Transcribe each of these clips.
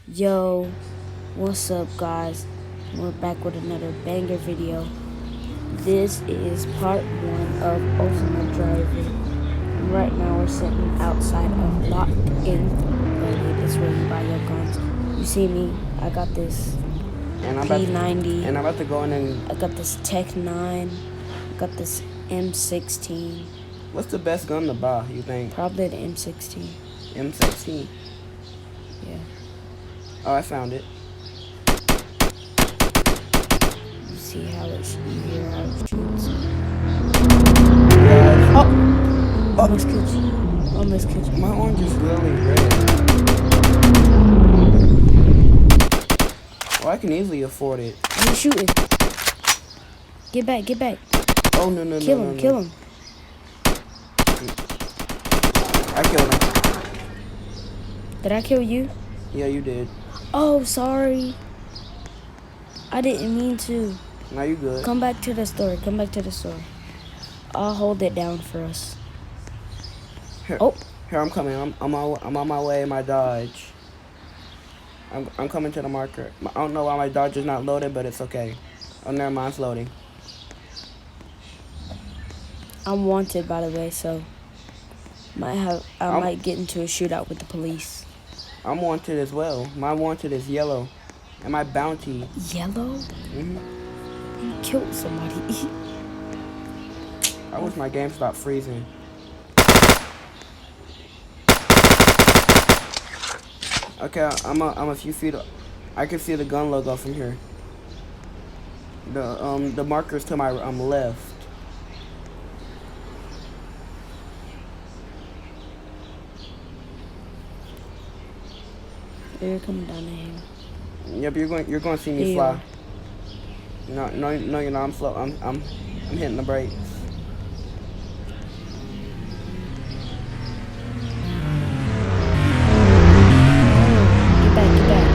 Yo, what's up guys? We're back with another banger video. This is part 1 of Ultimate Driving. And right now we're sitting outside of Lock In. This is where you buy your guns. You see me, I got this P90. And I'm about to go in and... I got this Tech 9. I got this M16. What's the best gun to buy, you think? Probably the M16. M16? Yeah. Oh, I found it. You see how you hear how it shoots. Oh! Almost killed you. Almost killed you. My orange is literally red. Well, I can easily afford it. He's shooting. Get back, get back. Oh, no. Kill him, kill him. I killed him. Did I kill you? Yeah, you did. Oh, sorry. I didn't mean to. Now you good. Come back to the store. Come back to the store. I'll hold it down for us. Here, oh, here I'm coming. I'm on my way. My Dodge. I'm coming to the marker. I don't know why my Dodge is not loaded, but it's okay. Oh, never mind. It's loading. I'm wanted, by the way, so I might get into a shootout with the police. I'm wanted as well. My wanted is yellow. And my bounty. Yellow? Mm-hmm. You killed somebody. I wish my game stopped freezing. Okay, I'm a few feet. I can see the gun logo from here. The marker's to my left. You're coming down the hill. Yep, you're going to see me fly. No, you're not. I'm slow. I'm hitting the brakes. Get back.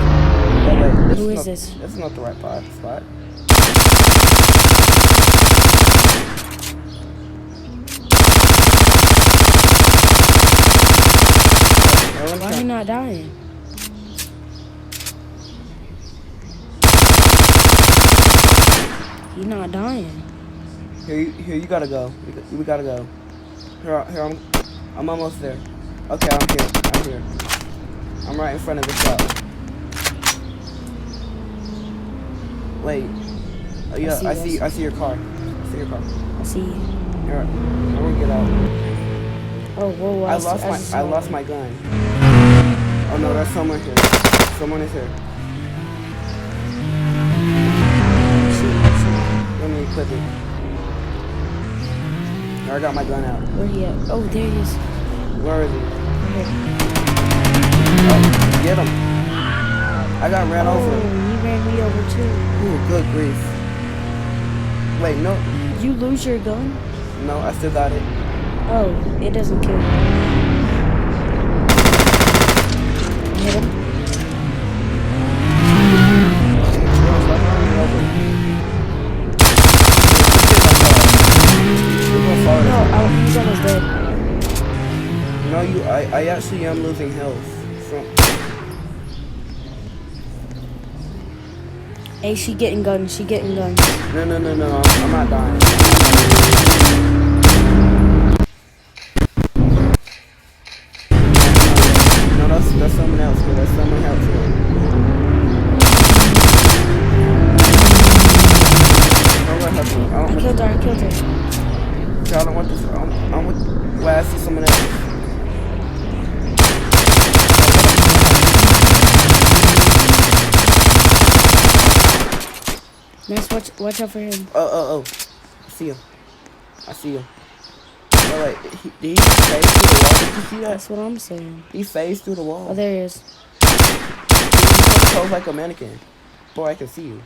Oh, wait, Who is this? This is not the right spot. Why are you not dying? He's not dying. Here, you gotta go. We gotta go. Here, I'm almost there. Okay, I'm here. I'm right in front of the shop. Wait. Oh, yeah, I see your car. I see you. Here, I'm gonna get out. Oh, whoa! I lost my gun. Oh no, there's someone here. Someone is here. Let me equip it. I got my gun out. Where he at? Oh, there he is. Where is he? Okay. Oh, get him. I got ran over. He ran me over too. Ooh, good grief. Wait, no. Did you lose your gun? No, I still got it. Oh, it doesn't kill you. Hit him. No, he's almost dead. No, I actually am losing health. Hey, she getting guns. No, I'm not dying. No, that's someone else here. That's someone else here. I killed her. I don't want this. Well, I see someone else. Nice, watch out for him. Oh. I see him. Oh, wait, did he phase through the wall? Did you see that? That's what I'm saying. He phased through the wall. Oh, there he is. He pose like a mannequin. Boy, I can see you.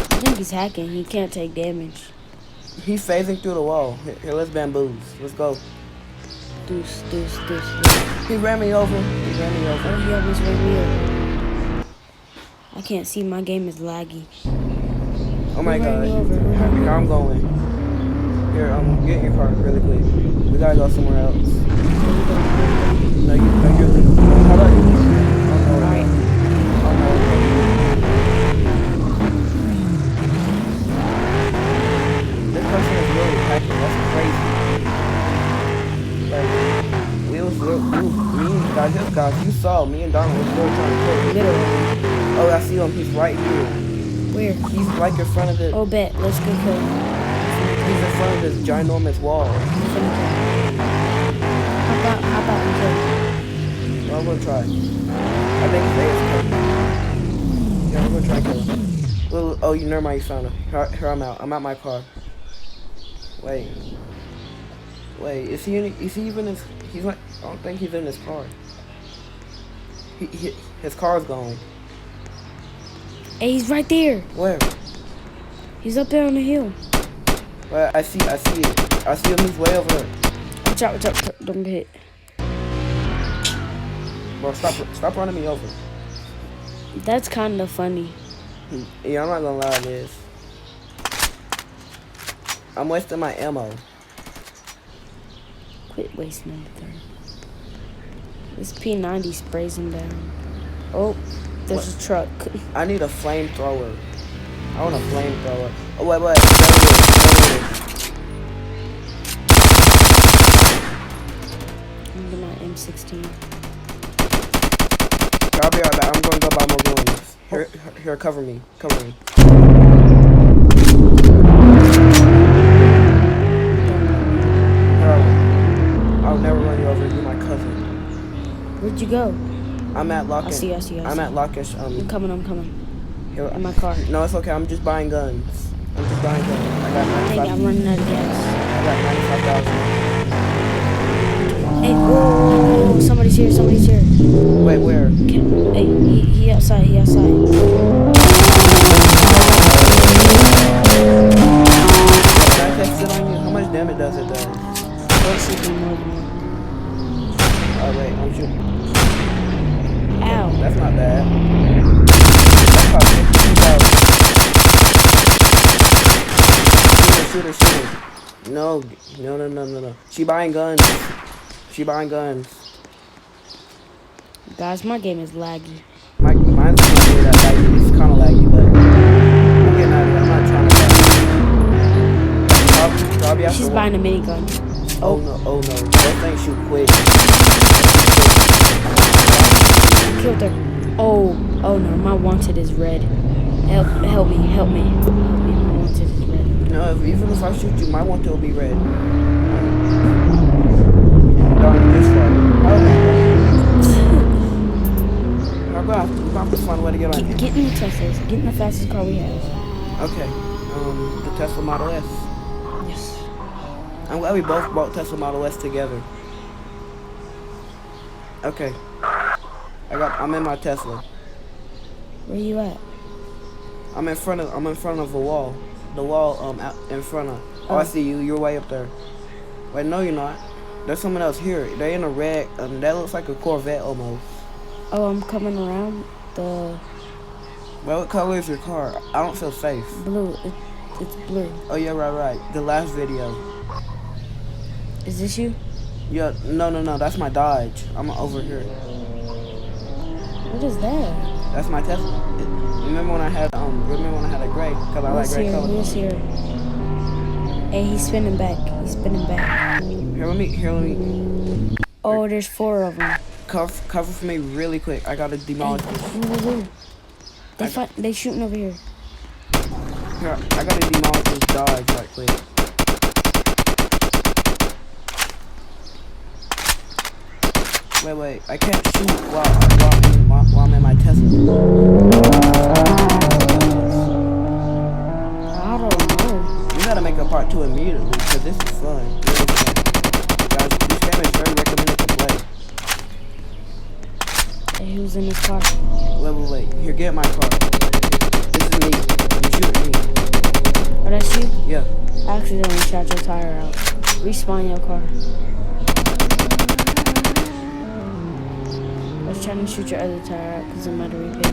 I think he's hacking. He can't take damage. He's phasing through the wall. Here, let's bamboos. Let's go. Deuce. He ran me over. Oh, he almost ran me over. I can't see. My game is laggy. Oh my god. Here I'm going. Here, get in your car really quick. We gotta go somewhere else. Guys, you saw me and Donald was still trying to kill him. Literally. Oh, I see him. He's right here. Where? He's like in front of the. Oh, bet. Let's go kill him. He's in front of this ginormous wall. How about we kill him? Well, I'm gonna try. I think his is. Yeah, I'm gonna try to kill him. Oh, you never mind. You found him. Here, I'm out. I'm at my car. Wait, is he even in his, he's like, I don't think he's in his car. His car's gone. Hey, he's right there. Where? He's up there on the hill. Well, I see it. I see him, he's way over there. Watch out, don't get hit. Bro, stop running me over. That's kind of funny. Yeah, I'm not gonna lie to this. I'm wasting my ammo. Quit wasting everything. This P90 sprays him down. Oh, there's a truck. I need a flamethrower. I want a flamethrower. Oh, wait. I'm gonna get my M16. I'll be right back. I'm gonna go buy more guns. Here, cover me. I'll never run you over. You're my cousin. Where'd you go? I'm at Lock. I see. I'm at Lockish. I'm coming. Here, In my car. No, it's okay. I'm just buying guns. I got Dang, 95. I'm running out of gas. I got 95,000. Hey, whoa, somebody's here. Wait, where? Hey, he outside. Can I test it on you? How much damage does it do? Don't shoot me more than one. Oh wait, I'm shooting. Ow. That's not bad. That's probably 52,000. Shoot her. No. She buying guns. Guys, my game is laggy. Mine's not really that laggy. It's kind of laggy, but I'm getting out of it. I'm not trying to die. She's buying a minigun. Oh no. Those things shoot quick. Killed her. Oh no, my wanted is red. Help me. My wanted is red. No, even if I shoot you, my wanted will be red. Darn, this far. I'm gonna have to find a way to get on here. Get in the Teslas. Get in the fastest car we have. Okay. The Tesla Model S. Yes. I'm glad we both bought Tesla Model S together. Okay. I'm in my Tesla. Where you at? I'm in front of a wall. The wall out in front of. Oh, I see you. You're way up there. Wait, no, you're not. There's someone else here. They're in a red. That looks like a Corvette almost. Oh, I'm coming around the Well, what color is your car? I don't feel safe. blue. It's blue. Oh yeah, right. The last video. Is this you? Yeah, no. That's my Dodge. I'm over here. What is that? That's my Tesla. Remember when I had a gray? Cause I like gray color. Who's here? Hey, he's spinning back. Here, let me. Oh, there's 4 of them. Cover for me really quick. I gotta demolish this. They shooting over here. Here, I gotta demolish this Dodge right quick. Wait. I can't shoot while I'm in my Tesla. I don't know. We gotta make a part 2 immediately because this is fun. Really fun. Guys, this game is very recommended to play. Hey, who's in this car? Wait. Here, get my car. This is me. You shooting me. Oh, that's you? Yeah. I accidentally shot your tire out. Respawn your car. I was trying to shoot your other tire out because I'm out of repair.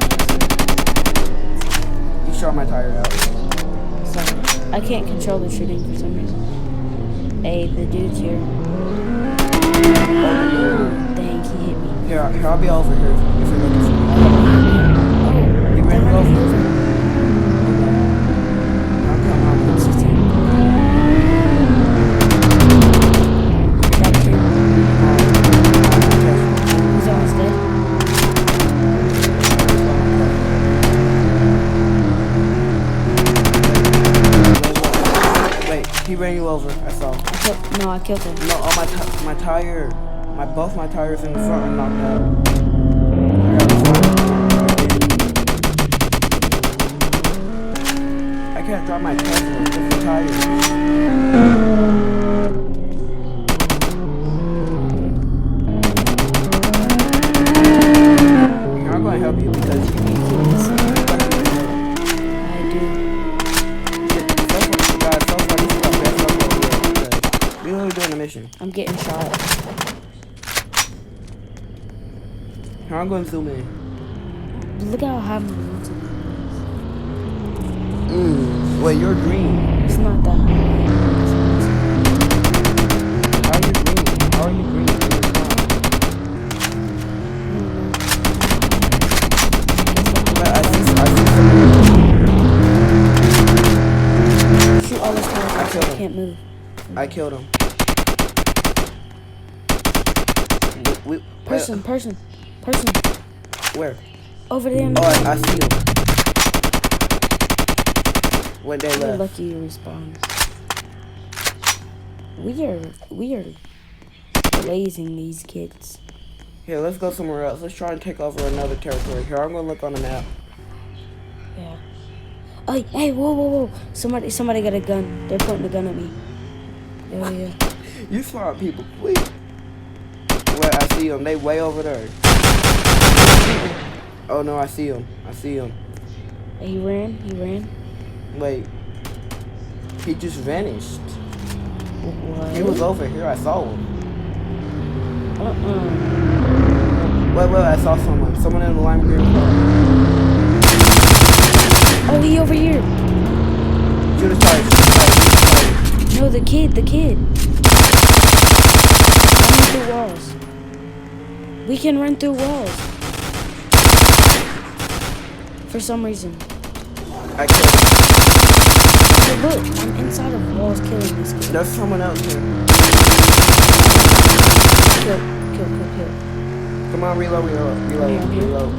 You shot my tire out. Sorry. I can't control the shooting for some reason. Hey, the dude's here. Dang, he hit me. Here, I'll be over here if you're looking for me. You ready to go over here? I'm coming. Back here. He's on over. I saw. No, I killed him. No, all my tire, both my tires in the front are knocked out. I can't drive my Tesla with the tires. Here, I'm gonna help you because you need to. I do. Guys, so far this is our best level over here because we're literally doing a mission. I'm getting shot. Here, I'm gonna zoom in. Look how high my mountain Wait, you're green. is. It's not that high. How are you green? How are you green? I see Shoot all this cars. I killed him. Can't move. I killed him. Person. Where? Over there. Oh, I see him. When they You're left. lucky you respawned. We are blazing these kids. Here, let's go somewhere else. Let's try and take over another territory. Here, I'm gonna look on the map. Yeah. Hey, whoa. Somebody got a gun. They're pointing a gun at me. Yeah. You smart people, please. Where I see them, they way over there. Oh no, I see him. Hey, he ran. Wait. He just vanished. What? He was over here, I saw him. Wait, I saw someone. Someone in the lime green car. Oh, he over here. Shoot his tires. No, the kid. Running through walls. We can run through walls. For some reason. I killed him. Hey, look, I'm inside of walls killing this kid. There's someone else here. Kill. Come on, reload. Reload.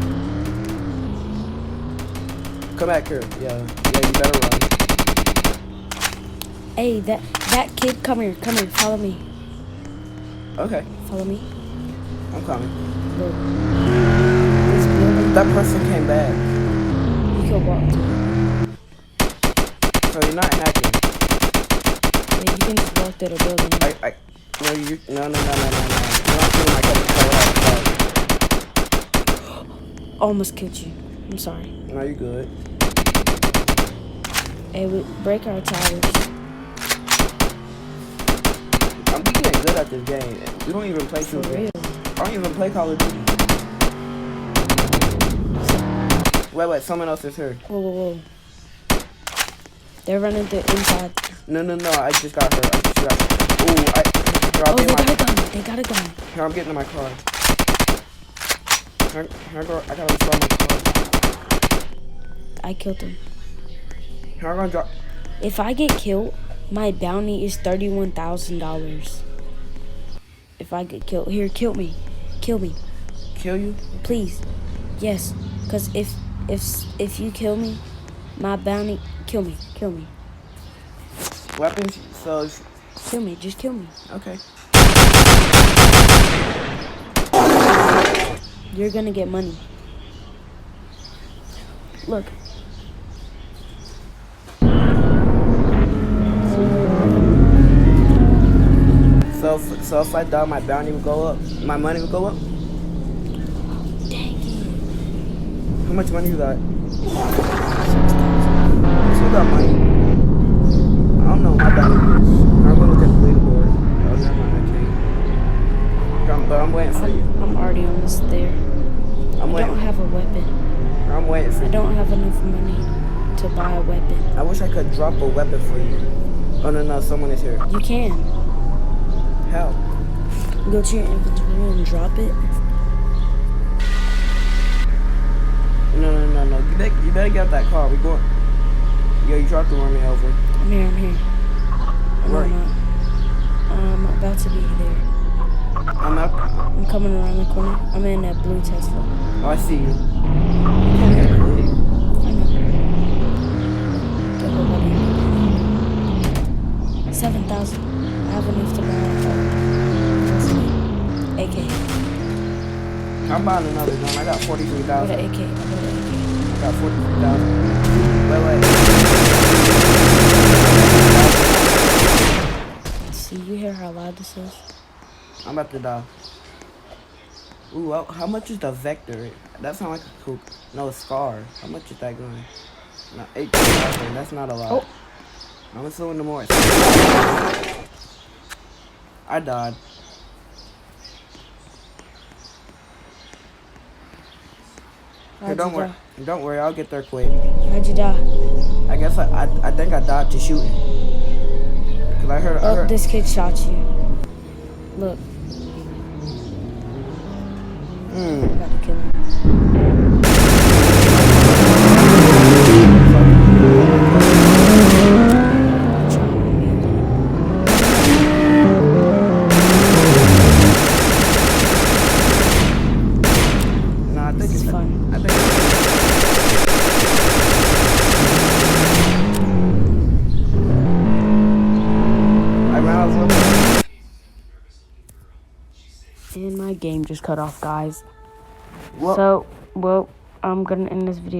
Come back here. Yeah, you better run. Hey, that kid, come here, follow me. Okay, Follow me. I'm coming. Look. This building, That person came back. you can walk to. So you're not hacking. Yeah, you can just walk to the building. No. You're not killing my car. Almost killed you. I'm sorry. No, you're good. Hey, we break our tires. I'm getting good at this game. We don't even play For True. real. I don't even play Call of Duty. Wait, someone else is here. Whoa. They're running through inside. No, I just got her. Ooh, They got a gun. Here, I'm getting in my car. Here, I gotta restart my car. I killed him. Here, I'm gonna drop. If I get killed, my bounty is $31,000. If I get killed, here, kill me. Kill you? Please. Yes, because if you kill me, my bounty, kill me. Weapons, so... Kill me, just kill me. Okay. You're gonna get money. Look. So if I die, my bounty will go up? My money will go up? Dang it. How much money you got? So you got money? I don't know my bounty is. I'm gonna look at the leaderboard. Oh, never mind, I can't. But I'm waiting for you. I'm already almost there. I don't have a weapon. I'm waiting for you. I don't have enough money to buy a weapon. I wish I could drop a weapon for you. Oh, no, someone is here. You can. How? Go to your inventory and drop it. No. You better get out that car. We going. Yo, you dropped the run me over. I'm here. Where? I'm about to be there. I'm up. I'm coming around the corner. I'm in that blue Tesla. Oh, I see you. I know. Get her ready. 7,000. 43,000. I have enough to buy AK. I'm buying another gun. I got I 43,000. got an AK. I got an I got 43,000. Wait. AK. See, you hear how loud this is? I'm about to die. Ooh, how much is the Vector? That sounds like a cool. No, Scar. How much is that gun? No, 18,000. That's not a lot. Oh. I'm assuming the more. I died. Here, don't worry. Don't worry. I'll get there quick. How'd you die? I guess I think I died to shooting. Cause I heard. This kid shot you. Look. I'm about to kill him. Nah, I think it's fun. I think. I ran out of bullets. And my game just cut off, guys. Well, So, I'm gonna end this video.